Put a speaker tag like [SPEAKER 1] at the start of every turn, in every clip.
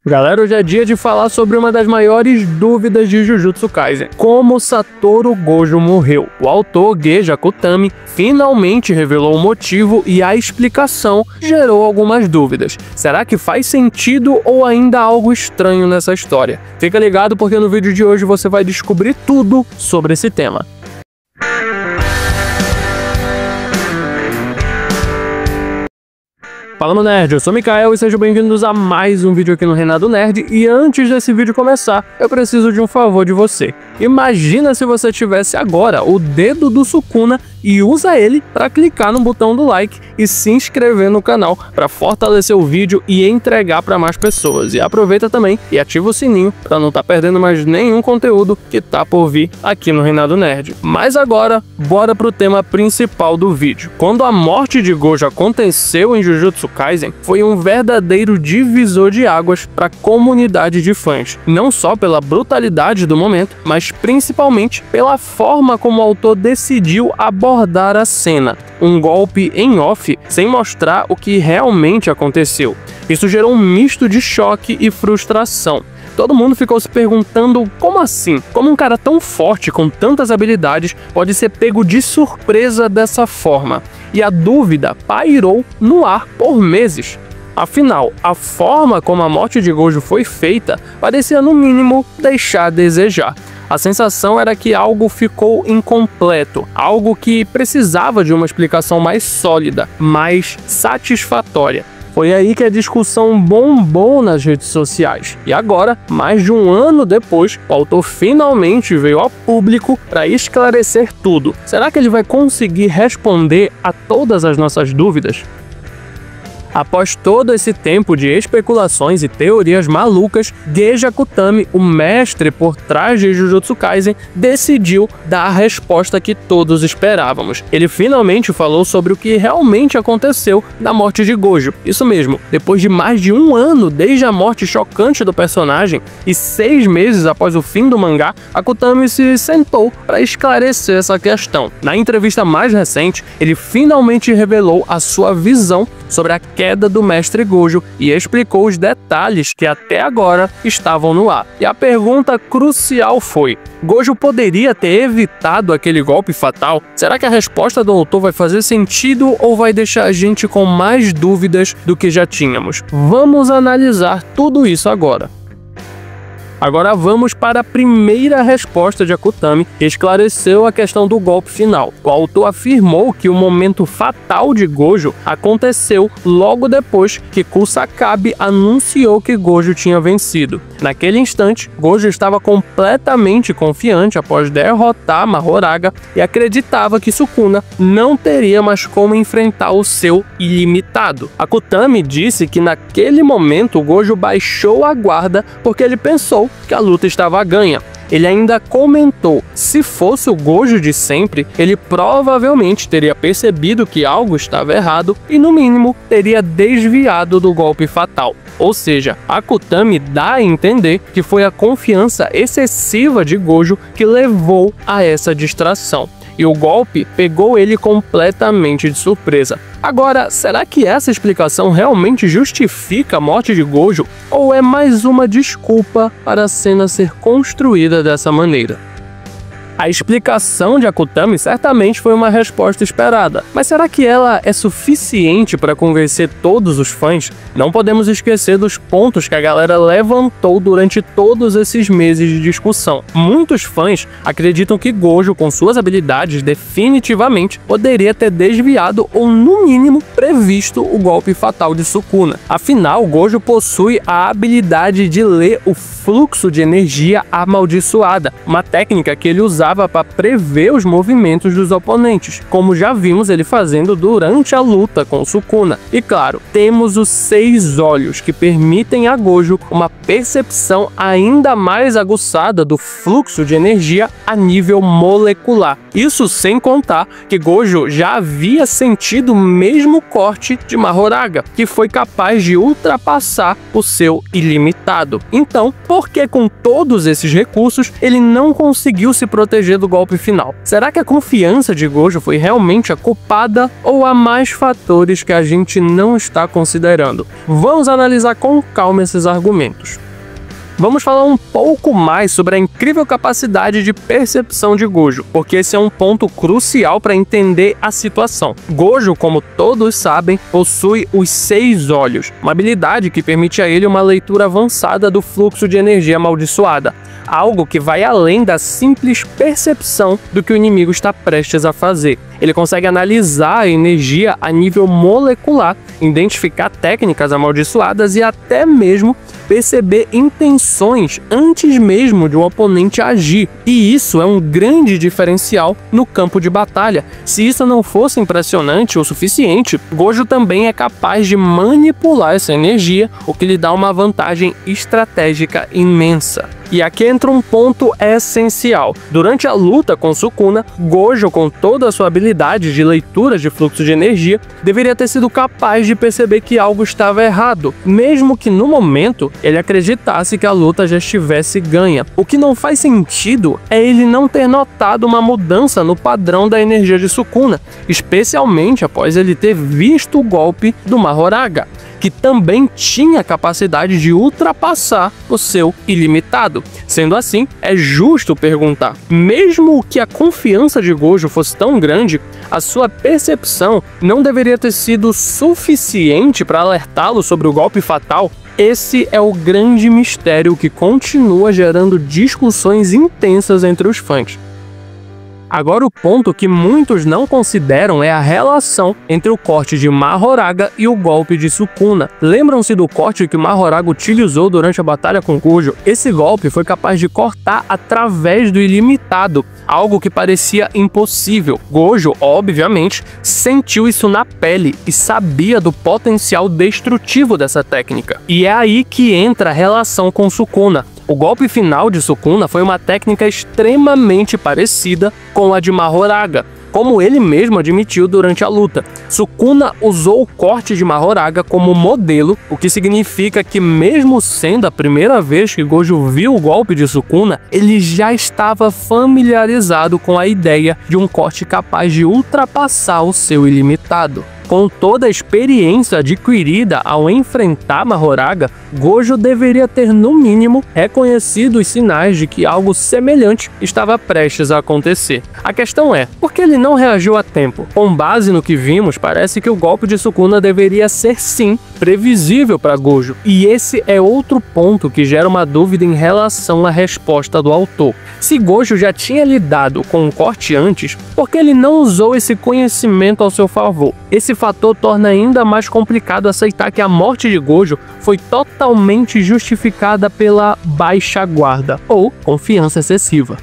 [SPEAKER 1] Galera, hoje é dia de falar sobre uma das maiores dúvidas de Jujutsu Kaisen: como Satoru Gojo morreu. O autor Geiji Akutami finalmente revelou o motivo e a explicação gerou algumas dúvidas. Será que faz sentido ou ainda há algo estranho nessa história? Fica ligado porque no vídeo de hoje você vai descobrir tudo sobre esse tema. Fala, meu nerd, eu sou o Mikael e sejam bem-vindos a mais um vídeo aqui no Reinado Nerd. E antes desse vídeo começar, eu preciso de um favor de você. Imagina se você tivesse agora o dedo do Sukuna e usa ele para clicar no botão do like e se inscrever no canal para fortalecer o vídeo e entregar para mais pessoas. E aproveita também e ativa o sininho para não estar perdendo mais nenhum conteúdo que tá por vir aqui no Reinado Nerd. Mas agora, bora pro tema principal do vídeo. Quando a morte de Gojo aconteceu em Jujutsu Kaisen, foi um verdadeiro divisor de águas para a comunidade de fãs. Não só pela brutalidade do momento, mas principalmente pela forma como o autor decidiu abordar a cena. Um golpe em off, sem mostrar o que realmente aconteceu. Isso gerou um misto de choque e frustração. Todo mundo ficou se perguntando como assim? Como um cara tão forte, com tantas habilidades, pode ser pego de surpresa dessa forma? E a dúvida pairou no ar por meses. Afinal, a forma como a morte de Gojo foi feita parecia no mínimo deixar a desejar. A sensação era que algo ficou incompleto, algo que precisava de uma explicação mais sólida, mais satisfatória. Foi aí que a discussão bombou nas redes sociais. E agora, mais de um ano depois, o autor finalmente veio ao público para esclarecer tudo. Será que ele vai conseguir responder a todas as nossas dúvidas? Após todo esse tempo de especulações e teorias malucas, Geiji Akutami, o mestre por trás de Jujutsu Kaisen, decidiu dar a resposta que todos esperávamos. Ele finalmente falou sobre o que realmente aconteceu na morte de Gojo. Isso mesmo, depois de mais de um ano desde a morte chocante do personagem e 6 meses após o fim do mangá, Akutami se sentou para esclarecer essa questão. Na entrevista mais recente, ele finalmente revelou a sua visão sobre a queda do mestre Gojo e explicou os detalhes que até agora estavam no ar. E a pergunta crucial foi: Gojo poderia ter evitado aquele golpe fatal? Será que a resposta do autor vai fazer sentido ou vai deixar a gente com mais dúvidas do que já tínhamos? Vamos analisar tudo isso agora. Agora vamos para a primeira resposta de Akutami, que esclareceu a questão do golpe final. O autor afirmou que o momento fatal de Gojo aconteceu logo depois que Kusakabe anunciou que Gojo tinha vencido. Naquele instante, Gojo estava completamente confiante após derrotar Mahoraga e acreditava que Sukuna não teria mais como enfrentar o seu ilimitado. Akutami disse que naquele momento Gojo baixou a guarda porque ele pensou que a luta estava ganha. Ele ainda comentou: se fosse o Gojo de sempre, ele provavelmente teria percebido que algo estava errado e, no mínimo, teria desviado do golpe fatal. Ou seja, Akutami dá a entender que foi a confiança excessiva de Gojo que levou a essa distração. E o golpe pegou ele completamente de surpresa. Agora, será que essa explicação realmente justifica a morte de Gojo ou é mais uma desculpa para a cena ser construída dessa maneira? A explicação de Akutami certamente foi uma resposta esperada, mas será que ela é suficiente para convencer todos os fãs? Não podemos esquecer dos pontos que a galera levantou durante todos esses meses de discussão. Muitos fãs acreditam que Gojo, com suas habilidades, definitivamente poderia ter desviado ou, no mínimo, previsto o golpe fatal de Sukuna. Afinal, Gojo possui a habilidade de ler o fluxo de energia amaldiçoada, uma técnica que ele usava para prever os movimentos dos oponentes, como já vimos ele fazendo durante a luta com Sukuna. E claro, temos os 6 olhos, que permitem a Gojo uma percepção ainda mais aguçada do fluxo de energia a nível molecular. Isso sem contar que Gojo já havia sentido o mesmo corte de Mahoraga, que foi capaz de ultrapassar o seu ilimitado. Então, por que com todos esses recursos ele não conseguiu se proteger proteger do golpe final. Será que a confiança de Gojo foi realmente a culpada ou há mais fatores que a gente não está considerando? Vamos analisar com calma esses argumentos. Vamos falar um pouco mais sobre a incrível capacidade de percepção de Gojo, porque esse é um ponto crucial para entender a situação. Gojo, como todos sabem, possui os 6 olhos, uma habilidade que permite a ele uma leitura avançada do fluxo de energia amaldiçoada, algo que vai além da simples percepção do que o inimigo está prestes a fazer. Ele consegue analisar a energia a nível molecular, identificar técnicas amaldiçoadas e até mesmo perceber intenções antes mesmo de um oponente agir. E isso é um grande diferencial no campo de batalha. Se isso não fosse impressionante o suficiente, Gojo também é capaz de manipular essa energia, o que lhe dá uma vantagem estratégica imensa. E aqui entra um ponto essencial. Durante a luta com Sukuna, Gojo, com toda a sua habilidade de leitura de fluxo de energia, deveria ter sido capaz de perceber que algo estava errado, mesmo que no momento ele acreditasse que a luta já estivesse ganha. O que não faz sentido é ele não ter notado uma mudança no padrão da energia de Sukuna, especialmente após ele ter visto o golpe do Mahoraga, que também tinha a capacidade de ultrapassar o seu ilimitado. Sendo assim, é justo perguntar, mesmo que a confiança de Gojo fosse tão grande, a sua percepção não deveria ter sido suficiente para alertá-lo sobre o golpe fatal? Esse é o grande mistério que continua gerando discussões intensas entre os fãs. Agora, o ponto que muitos não consideram é a relação entre o corte de Mahoraga e o golpe de Sukuna. Lembram-se do corte que Mahoraga utilizou durante a batalha com Gojo? Esse golpe foi capaz de cortar através do ilimitado, algo que parecia impossível. Gojo, obviamente, sentiu isso na pele e sabia do potencial destrutivo dessa técnica. E é aí que entra a relação com Sukuna. O golpe final de Sukuna foi uma técnica extremamente parecida com a de Mahoraga, como ele mesmo admitiu durante a luta. Sukuna usou o corte de Mahoraga como modelo, o que significa que, mesmo sendo a primeira vez que Gojo viu o golpe de Sukuna, ele já estava familiarizado com a ideia de um corte capaz de ultrapassar o seu ilimitado. Com toda a experiência adquirida ao enfrentar Mahoraga, Gojo deveria ter, no mínimo, reconhecido os sinais de que algo semelhante estava prestes a acontecer. A questão é, por que ele não reagiu a tempo? Com base no que vimos, parece que o golpe de Sukuna deveria ser, sim, previsível para Gojo. E esse é outro ponto que gera uma dúvida em relação à resposta do autor. Se Gojo já tinha lidado com o corte antes, por que ele não usou esse conhecimento ao seu favor? Esse fator torna ainda mais complicado aceitar que a morte de Gojo foi totalmente justificada pela baixa guarda ou confiança excessiva.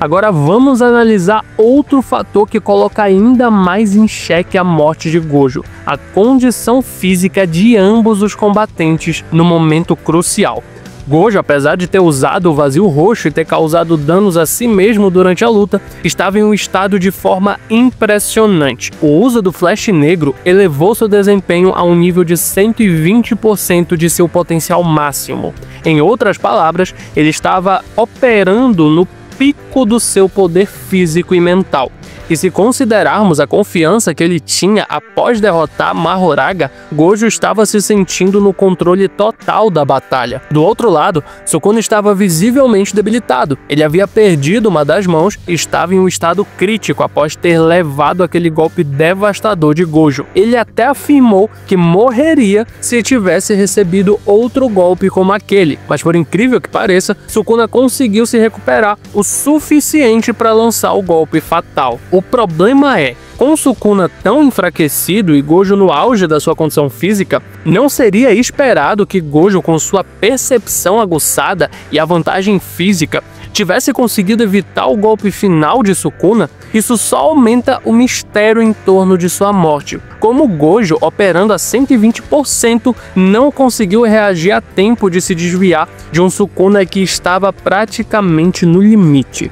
[SPEAKER 1] Agora vamos analisar outro fator que coloca ainda mais em xeque a morte de Gojo: a condição física de ambos os combatentes no momento crucial. Gojo, apesar de ter usado o vazio roxo e ter causado danos a si mesmo durante a luta, estava em um estado de forma impressionante. O uso do Flash Negro elevou seu desempenho a um nível de 120% de seu potencial máximo. Em outras palavras, ele estava operando no pico do seu poder físico e mental. E se considerarmos a confiança que ele tinha após derrotar Mahoraga, Gojo estava se sentindo no controle total da batalha. Do outro lado, Sukuna estava visivelmente debilitado. Ele havia perdido uma das mãos e estava em um estado crítico após ter levado aquele golpe devastador de Gojo. Ele até afirmou que morreria se tivesse recebido outro golpe como aquele, mas por incrível que pareça, Sukuna conseguiu se recuperar o suficiente para lançar o golpe fatal. O problema é, com Sukuna tão enfraquecido e Gojo no auge da sua condição física, não seria esperado que Gojo, com sua percepção aguçada e a vantagem física, tivesse conseguido evitar o golpe final de Sukuna. Isso só aumenta o mistério em torno de sua morte. Como Gojo, operando a 120%, não conseguiu reagir a tempo de se desviar de um Sukuna que estava praticamente no limite.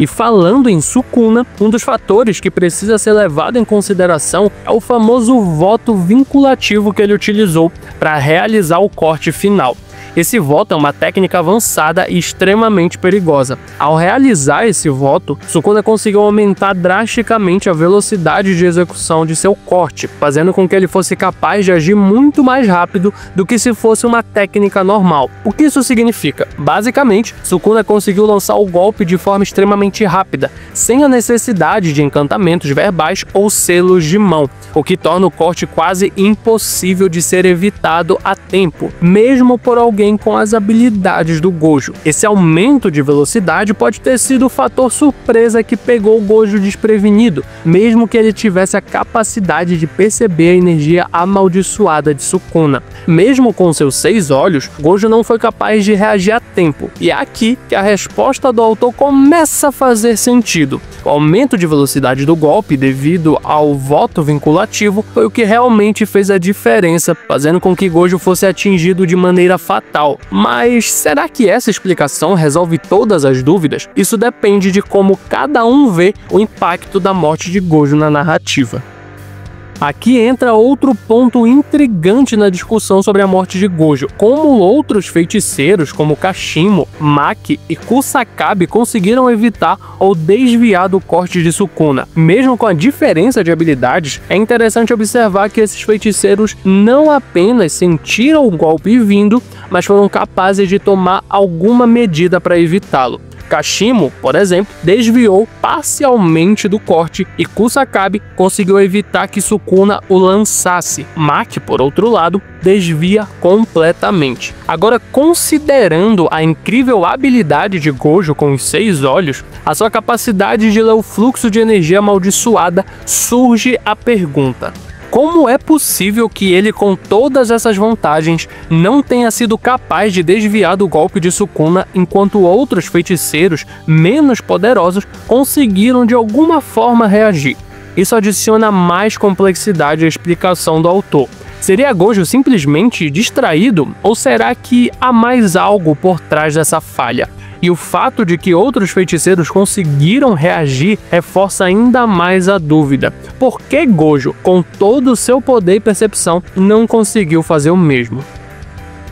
[SPEAKER 1] E falando em Sukuna, um dos fatores que precisa ser levado em consideração é o famoso voto vinculativo que ele utilizou para realizar o corte final. Esse voto é uma técnica avançada e extremamente perigosa. Ao realizar esse voto, Sukuna conseguiu aumentar drasticamente a velocidade de execução de seu corte, fazendo com que ele fosse capaz de agir muito mais rápido do que se fosse uma técnica normal. O que isso significa? Basicamente, Sukuna conseguiu lançar o golpe de forma extremamente rápida, sem a necessidade de encantamentos verbais ou selos de mão, o que torna o corte quase impossível de ser evitado a tempo, mesmo por alguém com as habilidades do Gojo. Esse aumento de velocidade pode ter sido o fator surpresa que pegou o Gojo desprevenido, mesmo que ele tivesse a capacidade de perceber a energia amaldiçoada de Sukuna. Mesmo com seus 6 olhos, Gojo não foi capaz de reagir a tempo, e é aqui que a resposta do autor começa a fazer sentido. O aumento de velocidade do golpe devido ao voto vinculativo foi o que realmente fez a diferença, fazendo com que Gojo fosse atingido de maneira fatal. Mas será que essa explicação resolve todas as dúvidas? Isso depende de como cada um vê o impacto da morte de Gojo na narrativa. Aqui entra outro ponto intrigante na discussão sobre a morte de Gojo. Como outros feiticeiros como Kashimo, Maki e Kusakabe conseguiram evitar ou desviar do corte de Sukuna. Mesmo com a diferença de habilidades, é interessante observar que esses feiticeiros não apenas sentiram o golpe vindo, mas foram capazes de tomar alguma medida para evitá-lo. Kashimo, por exemplo, desviou parcialmente do corte e Kusakabe conseguiu evitar que Sukuna o lançasse. Maki, por outro lado, desvia completamente. Agora, considerando a incrível habilidade de Gojo com os 6 olhos, a sua capacidade de ler o fluxo de energia amaldiçoada, surge a pergunta: como é possível que ele, com todas essas vantagens, não tenha sido capaz de desviar do golpe de Sukuna, enquanto outros feiticeiros menos poderosos conseguiram de alguma forma reagir? Isso adiciona mais complexidade à explicação do autor. Seria Gojo simplesmente distraído, ou será que há mais algo por trás dessa falha? E o fato de que outros feiticeiros conseguiram reagir reforça ainda mais a dúvida. Por que Gojo, com todo o seu poder e percepção, não conseguiu fazer o mesmo?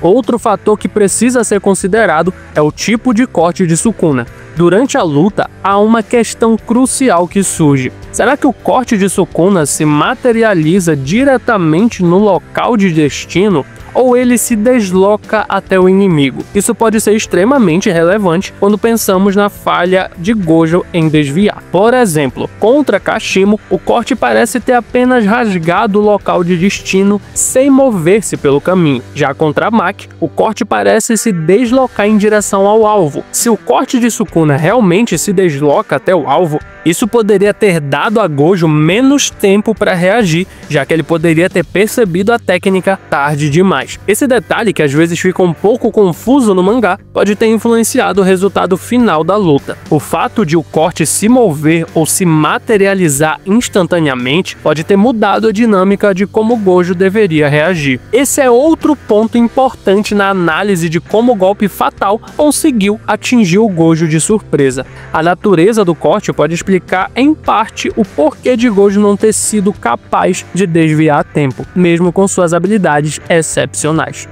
[SPEAKER 1] Outro fator que precisa ser considerado é o tipo de corte de Sukuna. Durante a luta, há uma questão crucial que surge. Será que o corte de Sukuna se materializa diretamente no local de destino, ou ele se desloca até o inimigo? Isso pode ser extremamente relevante quando pensamos na falha de Gojo em desviar. Por exemplo, contra Kashimo, o corte parece ter apenas rasgado o local de destino sem mover-se pelo caminho. Já contra Maki, o corte parece se deslocar em direção ao alvo. Se o corte de Sukuna realmente se desloca até o alvo, isso poderia ter dado a Gojo menos tempo para reagir, já que ele poderia ter percebido a técnica tarde demais. Esse detalhe, que às vezes fica um pouco confuso no mangá, pode ter influenciado o resultado final da luta. O fato de o corte se mover ou se materializar instantaneamente pode ter mudado a dinâmica de como Gojo deveria reagir. Esse é outro ponto importante na análise de como o golpe fatal conseguiu atingir o Gojo de surpresa. A natureza do corte pode explicar em parte o porquê de Gojo não ter sido capaz de desviar a tempo, mesmo com suas habilidades excepcionais.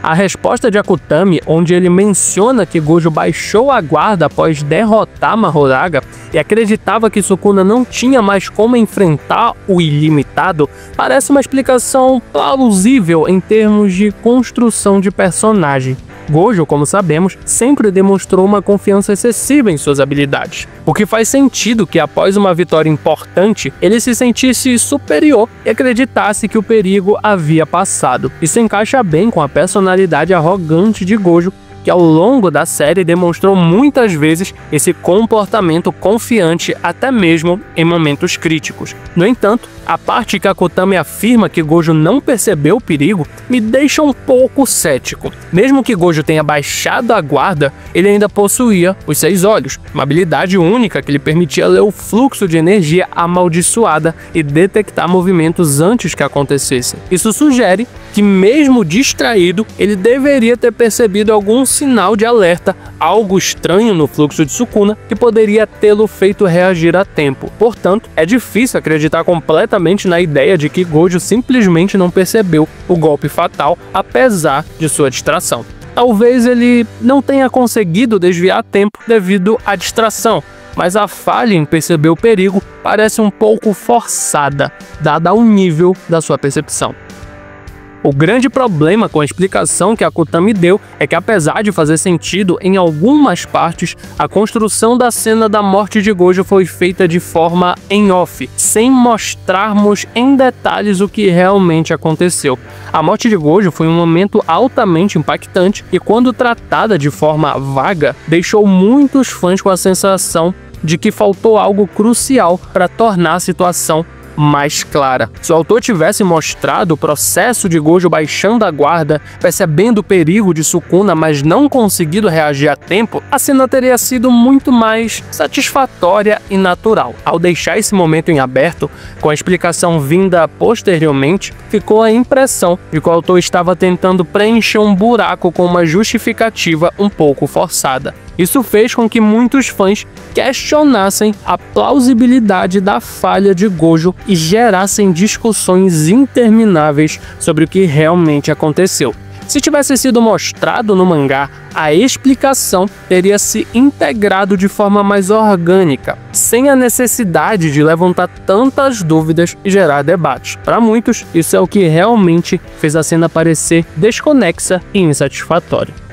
[SPEAKER 1] A resposta de Akutami, onde ele menciona que Gojo baixou a guarda após derrotar Mahoraga e acreditava que Sukuna não tinha mais como enfrentar o ilimitado, parece uma explicação plausível em termos de construção de personagem. Gojo, como sabemos, sempre demonstrou uma confiança excessiva em suas habilidades, o que faz sentido que após uma vitória importante, ele se sentisse superior e acreditasse que o perigo havia passado. Isso encaixa bem com a personalidade arrogante de Gojo, que ao longo da série demonstrou muitas vezes esse comportamento confiante até mesmo em momentos críticos. No entanto, a parte que Akutami afirma que Gojo não percebeu o perigo me deixa um pouco cético. Mesmo que Gojo tenha baixado a guarda, ele ainda possuía os 6 olhos, uma habilidade única que lhe permitia ler o fluxo de energia amaldiçoada e detectar movimentos antes que acontecessem. Isso sugere que, mesmo distraído, ele deveria ter percebido algum sinal de alerta, algo estranho no fluxo de Sukuna que poderia tê-lo feito reagir a tempo. Portanto, é difícil acreditar completamente justamente na ideia de que Gojo simplesmente não percebeu o golpe fatal, apesar de sua distração. Talvez ele não tenha conseguido desviar a tempo devido à distração, mas a falha em perceber o perigo parece um pouco forçada, dada ao nível da sua percepção. O grande problema com a explicação que Akutami deu é que, apesar de fazer sentido em algumas partes, a construção da cena da morte de Gojo foi feita de forma em off, sem mostrarmos em detalhes o que realmente aconteceu. A morte de Gojo foi um momento altamente impactante e, quando tratada de forma vaga, deixou muitos fãs com a sensação de que faltou algo crucial para tornar a situação mais clara. Se o autor tivesse mostrado o processo de Gojo baixando a guarda, percebendo o perigo de Sukuna, mas não conseguido reagir a tempo, a cena teria sido muito mais satisfatória e natural. Ao deixar esse momento em aberto, com a explicação vinda posteriormente, ficou a impressão de que o autor estava tentando preencher um buraco com uma justificativa um pouco forçada. Isso fez com que muitos fãs questionassem a plausibilidade da falha de Gojo e gerassem discussões intermináveis sobre o que realmente aconteceu. Se tivesse sido mostrado no mangá, a explicação teria se integrado de forma mais orgânica, sem a necessidade de levantar tantas dúvidas e gerar debate. Para muitos, isso é o que realmente fez a cena parecer desconexa e insatisfatória.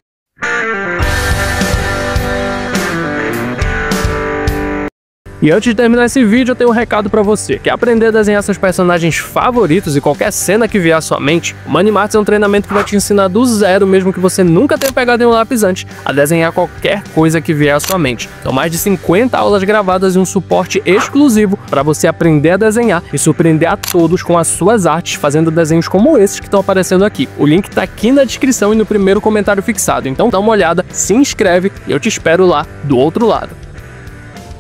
[SPEAKER 1] E antes de terminar esse vídeo, eu tenho um recado pra você. Quer aprender a desenhar seus personagens favoritos e qualquer cena que vier à sua mente? O Manimax é um treinamento que vai te ensinar do zero, mesmo que você nunca tenha pegado em um lápis antes, a desenhar qualquer coisa que vier à sua mente. São mais de 50 aulas gravadas e um suporte exclusivo para você aprender a desenhar e surpreender a todos com as suas artes, fazendo desenhos como esses que estão aparecendo aqui. O link tá aqui na descrição e no primeiro comentário fixado. Então dá uma olhada, se inscreve e eu te espero lá do outro lado.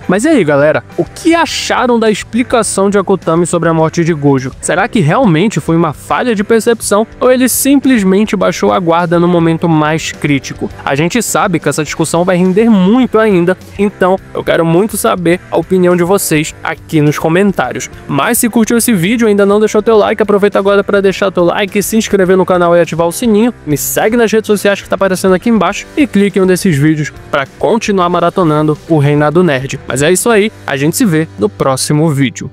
[SPEAKER 1] Mas e aí, galera? O que acharam da explicação de Akutami sobre a morte de Gojo? Será que realmente foi uma falha de percepção ou ele simplesmente baixou a guarda no momento mais crítico? A gente sabe que essa discussão vai render muito ainda, então eu quero muito saber a opinião de vocês aqui nos comentários. Mas se curtiu esse vídeo e ainda não deixou teu like, aproveita agora para deixar teu like, se inscrever no canal e ativar o sininho, me segue nas redes sociais que tá aparecendo aqui embaixo e clique em um desses vídeos para continuar maratonando o Reinado Nerd. Mas é isso aí, a gente se vê no próximo vídeo.